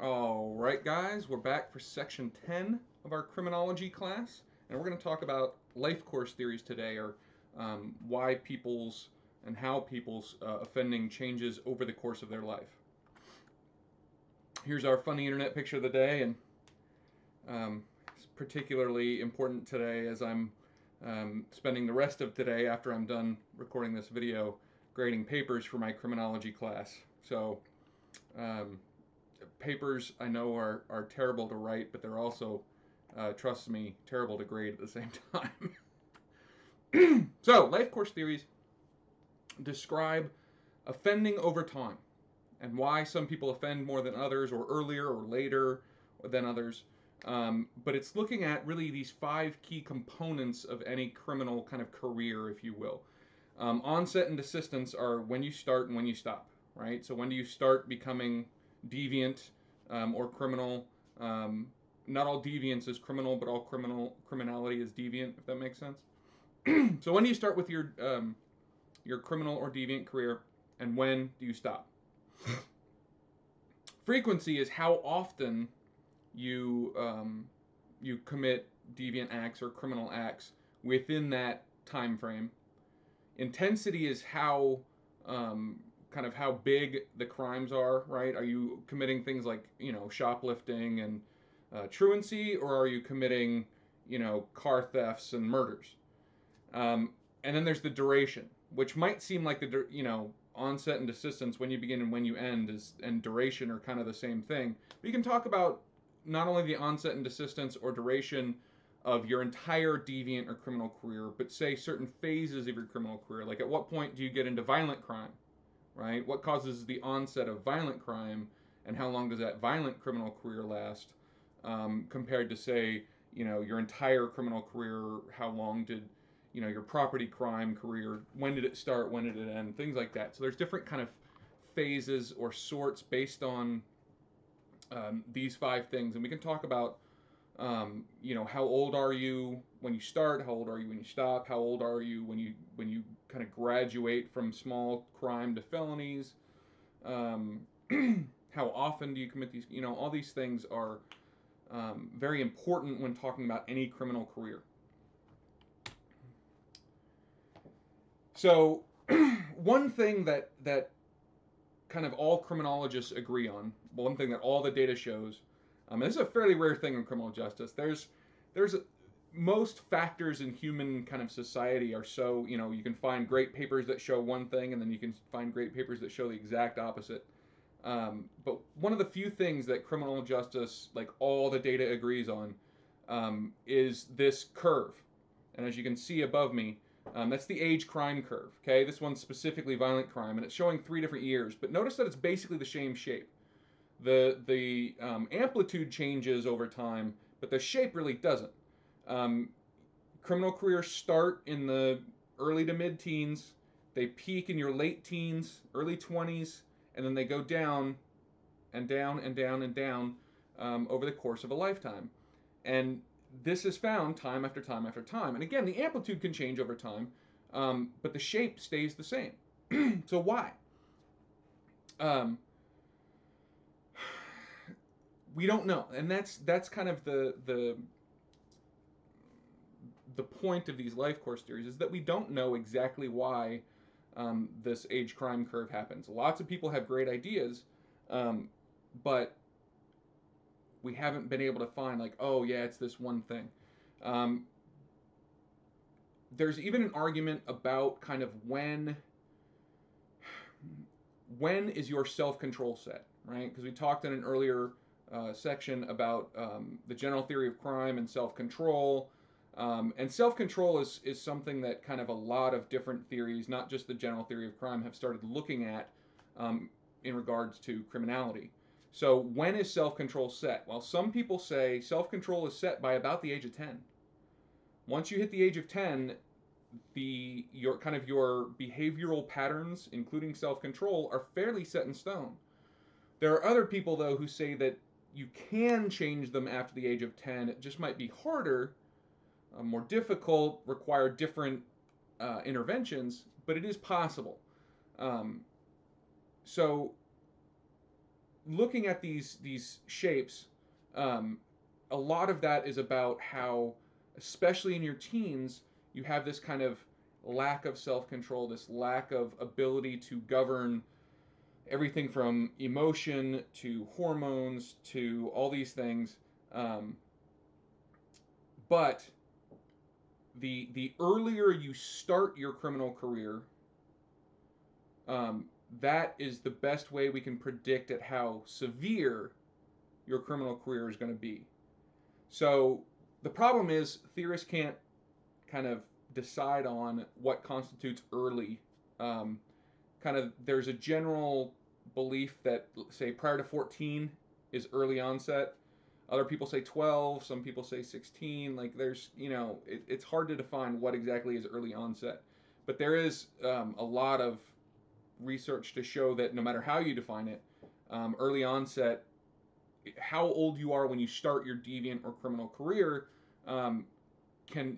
All right, guys, we're back for section 10 of our criminology class, and we're going to talk about life course theories today, or why people's and how people's offending changes over the course of their life. Here's our funny internet picture of the day, and it's particularly important today as I'm spending the rest of today, after I'm done recording this video, grading papers for my criminology class. So, papers I know are terrible to write, but they're also, trust me, terrible to grade at the same time. So, life course theories describe offending over time and why some people offend more than others, or earlier or later than others. But it's looking at really these 5 key components of any criminal kind of career, if you will. Onset and desistance are when you start and when you stop, right? So when do you start becoming deviant or criminal? Not all deviance is criminal, but all criminality is deviant, if that makes sense. So when do you start with your criminal or deviant career, and when do you stop? Frequency is how often you commit deviant acts or criminal acts within that time frame. Intensity is how kind of how big the crimes are, right? Are you committing things like, shoplifting and truancy, or are you committing, car thefts and murders? And then there's the duration, which might seem like onset and desistance, when you begin and when you end, and duration are kind of the same thing. But you can talk about not only the onset and desistance or duration of your entire deviant or criminal career, but say certain phases of your criminal career. Like, at what point do you get into violent crime, right? What causes the onset of violent crime, and how long does that violent criminal career last, compared to, say, your entire criminal career? How long did your property crime career, when did it start, when did it end, things like that. So there's different kind of phases or sorts based on these 5 things, and we can talk about how old are you when you start, how old are you when you stop, how old are you when you kind of graduate from small crime to felonies, how often do you commit these, all these things are very important when talking about any criminal career. So one thing that kind of all criminologists agree on, one thing that all the data shows, and this is a fairly rare thing in criminal justice, there's most factors in human kind of society are so, you can find great papers that show one thing, and then you can find great papers that show the exact opposite. But one of the few things that criminal justice, like all the data agrees on, is this curve. And as you can see above me, that's the age crime curve. Okay, this one's specifically violent crime, and it's showing 3 different years. But notice that it's basically the same shape. The amplitude changes over time, but the shape really doesn't. Criminal careers start in the early to mid-teens. They peak in your late teens, early 20s, and then they go down and down and down and down over the course of a lifetime. And this is found time after time after time. And again, the amplitude can change over time, but the shape stays the same. So why? We don't know, and that's kind of the point of these life course theories, is that we don't know exactly why this age crime curve happens. Lots of people have great ideas, but we haven't been able to find, like, oh yeah, it's this one thing. There's even an argument about kind of when is your self-control set, right? Because we talked in an earlier section about the general theory of crime and self-control. And self-control is something that kind of a lot of different theories, not just the general theory of crime, have started looking at in regards to criminality. So when is self-control set? Well, some people say self-control is set by about the age of 10. Once you hit the age of 10, your behavioral patterns, including self-control, are fairly set in stone. There are other people, though, who say that you can change them after the age of 10. It just might be harder, more difficult, require different interventions, but it is possible. So looking at these shapes, um, a lot of that is about how, especially in your teens, you have this kind of lack of self-control, this lack of ability to govern everything from emotion to hormones to all these things. Um, but the earlier you start your criminal career, um, that is the best way we can predict at how severe your criminal career is going to be. So the problem is theorists can't kind of decide on what constitutes early. Um, Kind of there's a general belief that, say, prior to 14 is early onset. Other people say 12, some people say 16. Like there's, it's hard to define what exactly is early onset. But there is a lot of research to show that no matter how you define it, early onset, how old you are when you start your deviant or criminal career, um,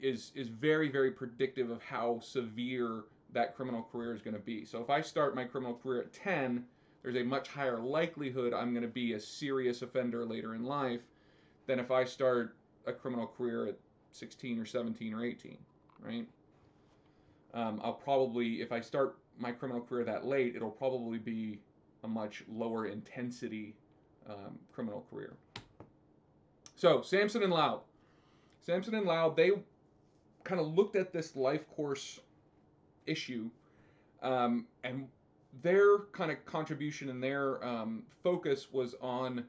is very very predictive of how severe that criminal career is going to be. So if I start my criminal career at 10, there's a much higher likelihood I'm going to be a serious offender later in life than if I start a criminal career at 16 or 17 or 18, right? I'll probably, if I start my criminal career that late, it'll probably be a much lower intensity criminal career. So Sampson and Laub. Sampson and Laub, they kind of looked at this life course issue, and their kind of contribution and their focus was on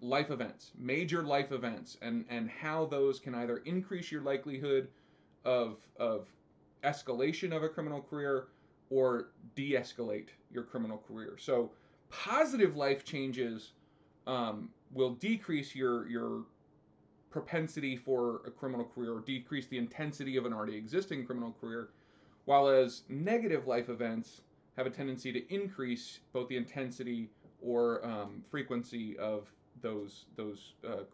life events, major life events, and how those can either increase your likelihood of escalation of a criminal career or de-escalate your criminal career. So positive life changes will decrease your propensity for a criminal career or decrease the intensity of an already existing criminal career, while as negative life events have a tendency to increase both the intensity or frequency of those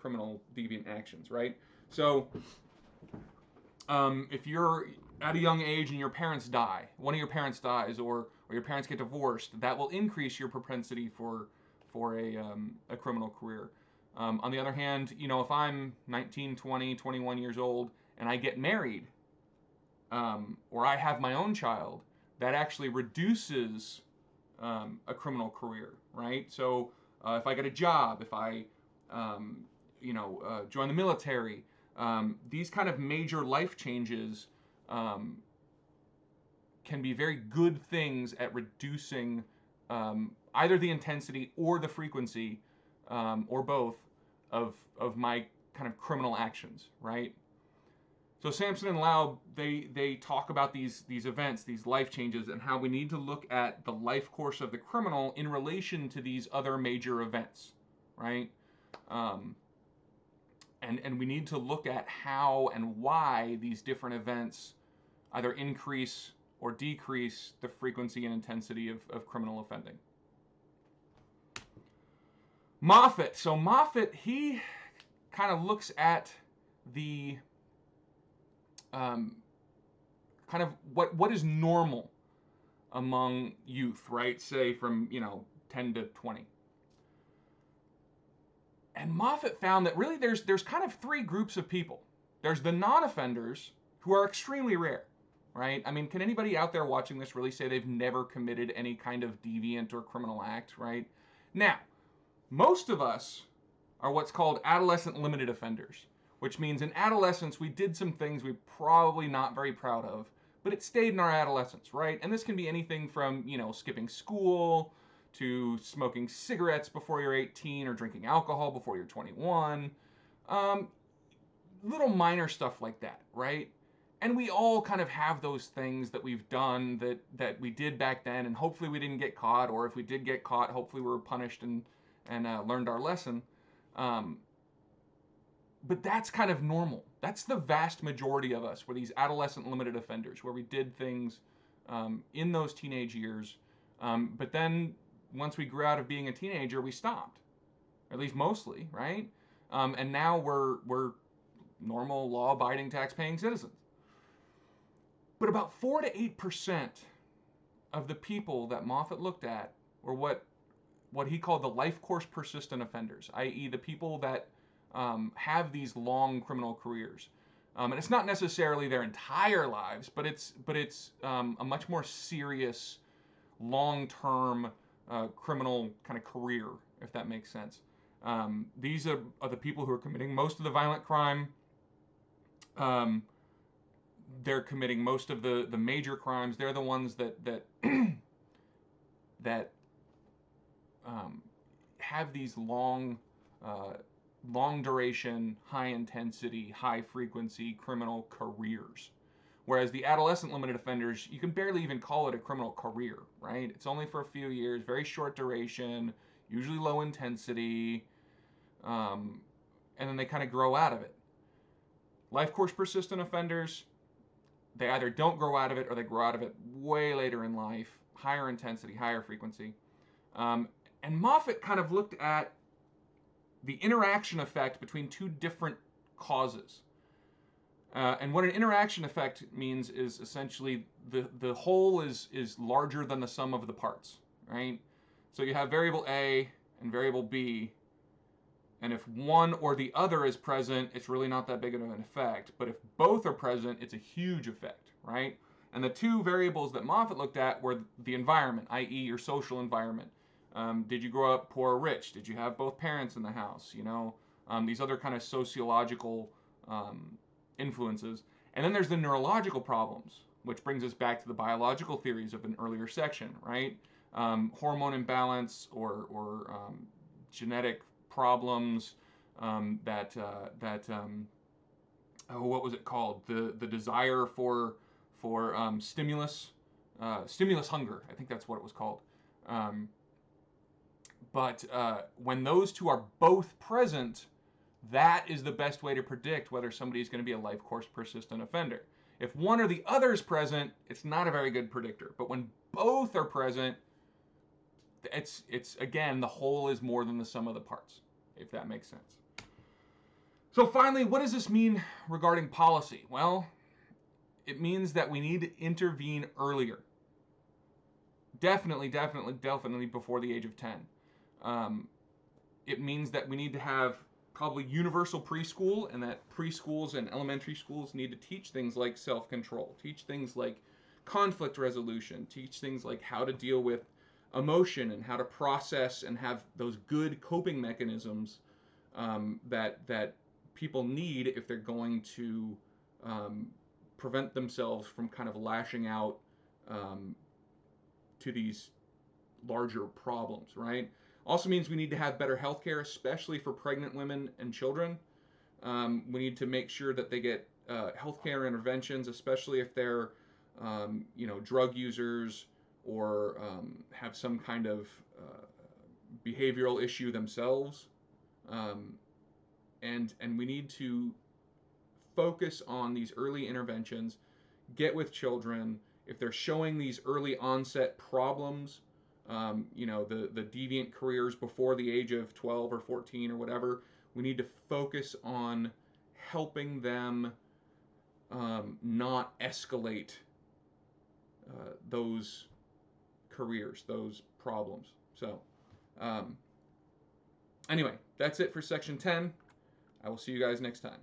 criminal deviant actions, right? So if you're at a young age and your parents die, one of your parents dies, or your parents get divorced, that will increase your propensity for a criminal career. On the other hand, if I'm 19, 20, 21 years old and I get married, or I have my own child, that actually reduces a criminal career, right? So if I get a job, if I, join the military, these kind of major life changes can be very good things at reducing either the intensity or the frequency, or both, of my kind of criminal actions, right? So Sampson and Laub, they talk about these events, these life changes, and how we need to look at the life course of the criminal in relation to these other major events, right? And we need to look at how and why these different events either increase or decrease the frequency and intensity of criminal offending. Moffitt. So Moffitt, he kind of looks at the kind of what is normal among youth, right? Say from 10 to 20. And Moffitt found that really there's kind of three groups of people. There's the non-offenders, who are extremely rare, right? I mean, can anybody out there watching this really say they've never committed any kind of deviant or criminal act, right? Now, most of us are what's called adolescent limited offenders, which means in adolescence we did some things we're probably not very proud of, but it stayed in our adolescence, right? And this can be anything from, skipping school, to smoking cigarettes before you're 18, or drinking alcohol before you're 21. Little minor stuff like that, right? And we all kind of have those things that we've done that we did back then, and hopefully we didn't get caught, or if we did get caught, hopefully we were punished and learned our lesson. But that's kind of normal. That's the vast majority of us. We're these adolescent limited offenders, where we did things in those teenage years, but then once we grew out of being a teenager, we stopped, at least mostly, right? And now we're normal, law-abiding, tax-paying citizens. But about 4 to 8% of the people that Moffitt looked at were what what he called the life course persistent offenders, i.e., the people that have these long criminal careers. And it's not necessarily their entire lives, but it's a much more serious, long-term criminal kind of career, if that makes sense. These are the people who are committing most of the violent crime. They're committing most of the major crimes. They're the ones that that have these long duration, high intensity, high frequency criminal careers. Whereas the adolescent limited offenders, you can barely even call it a criminal career, right? It's only for a few years, very short duration, usually low intensity, and then they kind of grow out of it. Life course persistent offenders, they either don't grow out of it or they grow out of it way later in life, higher intensity, higher frequency. And Moffitt kind of looked at the interaction effect between two different causes. And what an interaction effect means is essentially the whole is larger than the sum of the parts, right? So you have variable A and variable B, and if one or the other is present, it's really not that big of an effect. But if both are present, it's a huge effect, right? And the two variables that Moffitt looked at were the environment, i.e. your social environment. Did you grow up poor or rich? Did you have both parents in the house? You know, these other kind of sociological influences. And then there's the neurological problems, which brings us back to the biological theories of an earlier section, right? Hormone imbalance or genetic problems what was it called? The desire for stimulus hunger. I think that's what it was called. But when those two are both present, that is the best way to predict whether somebody is going to be a life course persistent offender. If one or the other is present, it's not a very good predictor. But when both are present, it's again, the whole is more than the sum of the parts, if that makes sense. So finally, what does this mean regarding policy? Well, it means that we need to intervene earlier. Definitely before the age of 10. It means that we need to have probably universal preschool, and that preschools and elementary schools need to teach things like self-control, teach things like conflict resolution, teach things like how to deal with emotion and how to process and have those good coping mechanisms that people need if they're going to prevent themselves from kind of lashing out to these larger problems, right? Also means we need to have better health care, especially for pregnant women and children. We need to make sure that they get health care interventions, especially if they're drug users or have some kind of behavioral issue themselves. And we need to focus on these early interventions, get with children. If they're showing these early onset problems, the deviant careers before the age of 12 or 14 or whatever, we need to focus on helping them not escalate those careers, those problems. So anyway, that's it for section 10. I will see you guys next time.